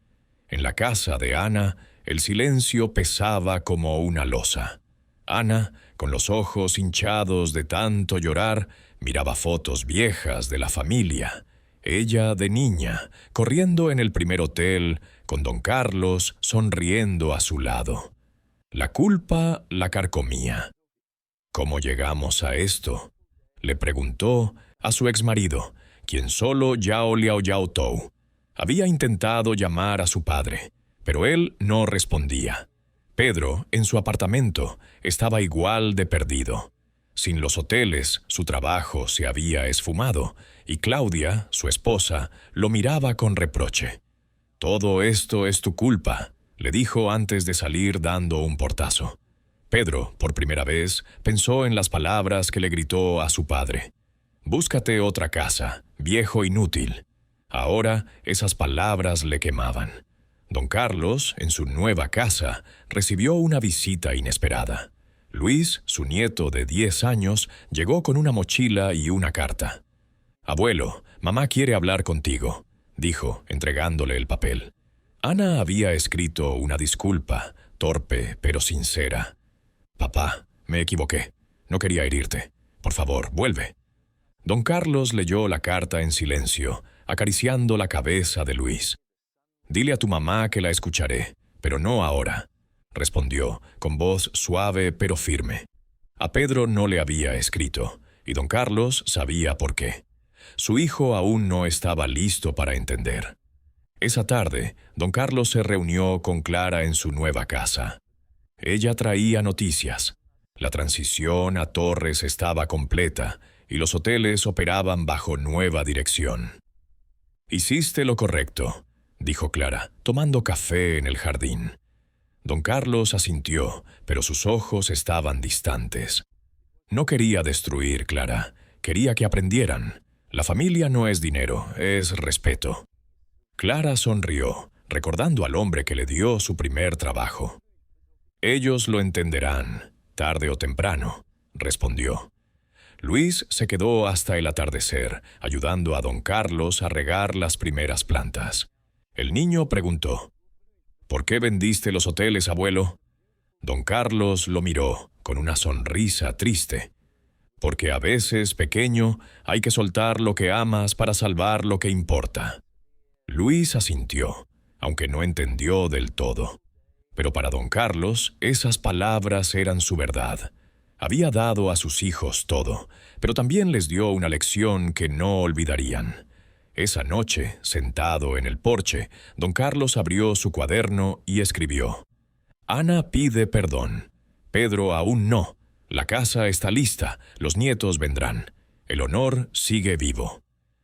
En la casa de Ana, el silencio pesaba como una losa. Ana, con los ojos hinchados de tanto llorar, miraba fotos viejas de la familia. Ella de niña, corriendo en el primer hotel, con don Carlos sonriendo a su lado. La culpa la carcomía. ¿Cómo llegamos a esto?, le preguntó a su exmarido, quien solo Yao Liao Yao Tou. Había intentado llamar a su padre, pero él no respondía. Pedro, en su apartamento, estaba igual de perdido. Sin los hoteles, su trabajo se había esfumado, y Claudia, su esposa, lo miraba con reproche. «Todo esto es tu culpa», le dijo antes de salir dando un portazo. Pedro, por primera vez, pensó en las palabras que le gritó a su padre. «Búscate otra casa, viejo inútil». Ahora esas palabras le quemaban. Don Carlos, en su nueva casa, recibió una visita inesperada. Luis, su nieto de 10 años, llegó con una mochila y una carta. «Abuelo, mamá quiere hablar contigo», dijo, entregándole el papel. Ana había escrito una disculpa, torpe pero sincera. «Papá, me equivoqué. No quería herirte. Por favor, vuelve». Don Carlos leyó la carta en silencio, acariciando la cabeza de Luis. «Dile a tu mamá que la escucharé, pero no ahora», respondió, con voz suave pero firme. A Pedro no le había escrito, y don Carlos sabía por qué. Su hijo aún no estaba listo para entender. Esa tarde, don Carlos se reunió con Clara en su nueva casa. Ella traía noticias. La transición a Torres estaba completa y los hoteles operaban bajo nueva dirección. «Hiciste lo correcto», dijo Clara, tomando café en el jardín. Don Carlos asintió, pero sus ojos estaban distantes. No quería destruir, Clara. Quería que aprendieran. La familia no es dinero, es respeto. Clara sonrió, recordando al hombre que le dio su primer trabajo. «Ellos lo entenderán, tarde o temprano», respondió. Luis se quedó hasta el atardecer, ayudando a don Carlos a regar las primeras plantas. El niño preguntó: «¿Por qué vendiste los hoteles, abuelo?». Don Carlos lo miró, con una sonrisa triste. «Porque a veces, pequeño, hay que soltar lo que amas para salvar lo que importa». Luis asintió, aunque no entendió del todo. Pero para don Carlos, esas palabras eran su verdad. Había dado a sus hijos todo, pero también les dio una lección que no olvidarían. Esa noche, sentado en el porche, don Carlos abrió su cuaderno y escribió: «Ana pide perdón. Pedro aún no. La casa está lista, los nietos vendrán. El honor sigue vivo.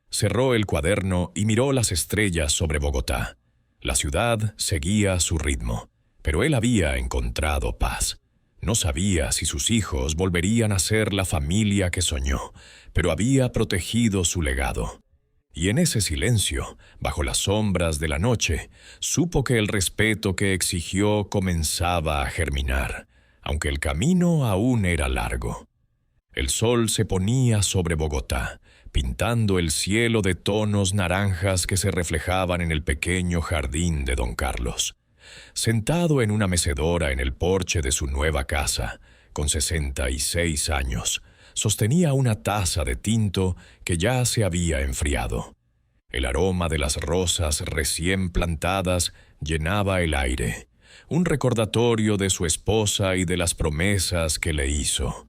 Cerró el cuaderno y miró las estrellas sobre Bogotá. La ciudad seguía su ritmo, pero él había encontrado paz. No sabía si sus hijos volverían a ser la familia que soñó, pero había protegido su legado. Y en ese silencio, bajo las sombras de la noche, supo que el respeto que exigió comenzaba a germinar, aunque el camino aún era largo. El sol se ponía sobre Bogotá, pintando el cielo de tonos naranjas que se reflejaban en el pequeño jardín de don Carlos. Sentado en una mecedora en el porche de su nueva casa, con 66 años, sostenía una taza de tinto que ya se había enfriado. El aroma de las rosas recién plantadas llenaba el aire, un recordatorio de su esposa y de las promesas que le hizo.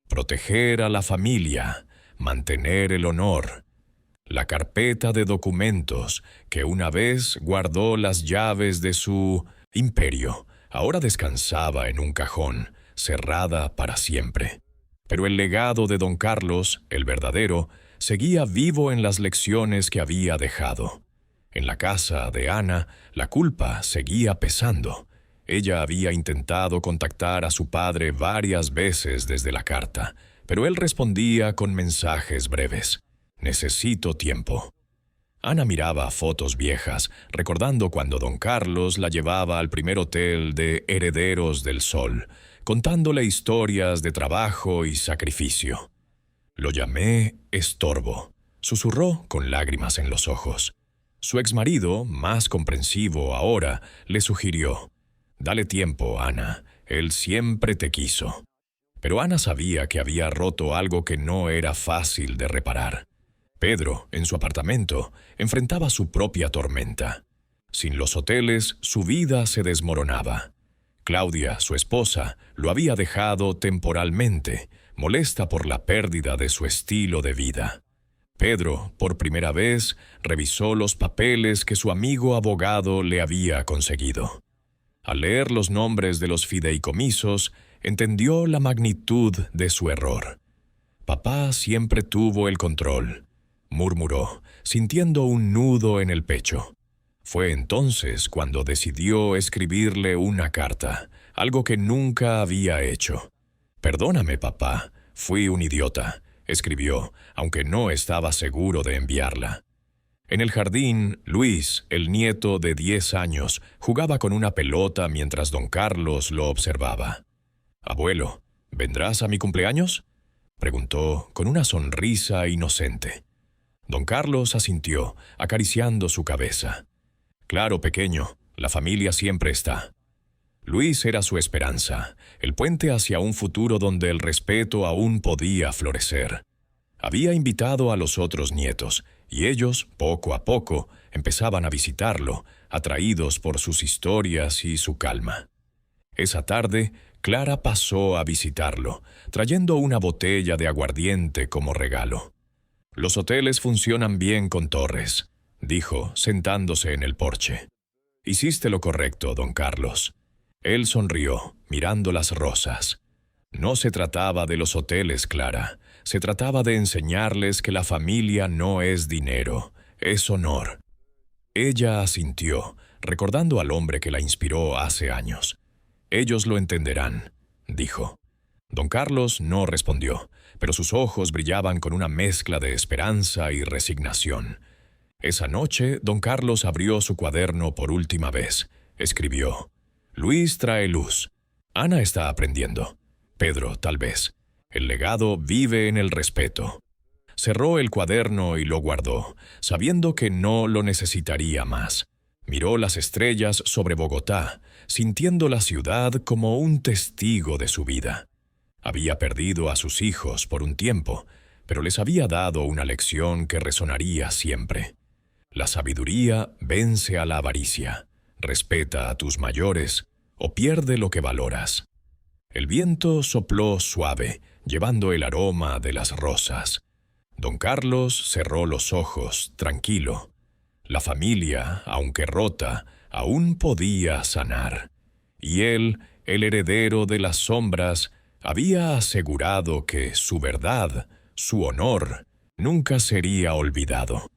Proteger a la familia, mantener el honor. La carpeta de documentos que una vez guardó las llaves de su imperio, ahora descansaba en un cajón, cerrada para siempre. Pero el legado de don Carlos, el verdadero, seguía vivo en las lecciones que había dejado. En la casa de Ana, la culpa seguía pesando. Ella había intentado contactar a su padre varias veces desde la carta, pero él respondía con mensajes breves. «Necesito tiempo». Ana miraba fotos viejas, recordando cuando don Carlos la llevaba al primer hotel de Herederos del Sol, contándole historias de trabajo y sacrificio. «Lo llamé estorbo», susurró con lágrimas en los ojos. Su exmarido, más comprensivo ahora, le sugirió: «Dale tiempo, Ana, él siempre te quiso». Pero Ana sabía que había roto algo que no era fácil de reparar. Pedro, en su apartamento, enfrentaba su propia tormenta. Sin los hoteles, su vida se desmoronaba. Claudia, su esposa, lo había dejado temporalmente, molesta por la pérdida de su estilo de vida. Pedro, por primera vez, revisó los papeles que su amigo abogado le había conseguido. Al leer los nombres de los fideicomisos, entendió la magnitud de su error. «Papá siempre tuvo el control», murmuró, sintiendo un nudo en el pecho. Fue entonces cuando decidió escribirle una carta, algo que nunca había hecho. «Perdóname, papá, fui un idiota», escribió, aunque no estaba seguro de enviarla. En el jardín, Luis, el nieto de 10 años, jugaba con una pelota mientras don Carlos lo observaba. «Abuelo, ¿vendrás a mi cumpleaños?», preguntó con una sonrisa inocente. Don Carlos asintió, acariciando su cabeza. «Claro, pequeño, la familia siempre está». Luis era su esperanza, el puente hacia un futuro donde el respeto aún podía florecer. Había invitado a los otros nietos, y ellos, poco a poco, empezaban a visitarlo, atraídos por sus historias y su calma. Esa tarde, Clara pasó a visitarlo, trayendo una botella de aguardiente como regalo. «Los hoteles funcionan bien con torres», dijo, sentándose en el porche. «Hiciste lo correcto, don Carlos». Él sonrió, mirando las rosas. No se trataba de los hoteles, Clara. Se trataba de enseñarles que la familia no es dinero, es honor. Ella asintió, recordando al hombre que la inspiró hace años. «Ellos lo entenderán», dijo. Don Carlos no respondió, pero sus ojos brillaban con una mezcla de esperanza y resignación. Esa noche, don Carlos abrió su cuaderno por última vez. Escribió: «Luis trae luz. Ana está aprendiendo. Pedro, tal vez. El legado vive en el respeto». Cerró el cuaderno y lo guardó, sabiendo que no lo necesitaría más. Miró las estrellas sobre Bogotá, sintiendo la ciudad como un testigo de su vida. Había perdido a sus hijos por un tiempo, pero les había dado una lección que resonaría siempre. La sabiduría vence a la avaricia. Respeta a tus mayores o pierde lo que valoras. El viento sopló suave, llevando el aroma de las rosas. Don Carlos cerró los ojos, tranquilo. La familia, aunque rota, aún podía sanar. Y él, el heredero de las sombras, Había asegurado que su verdad, su honor, nunca sería olvidado.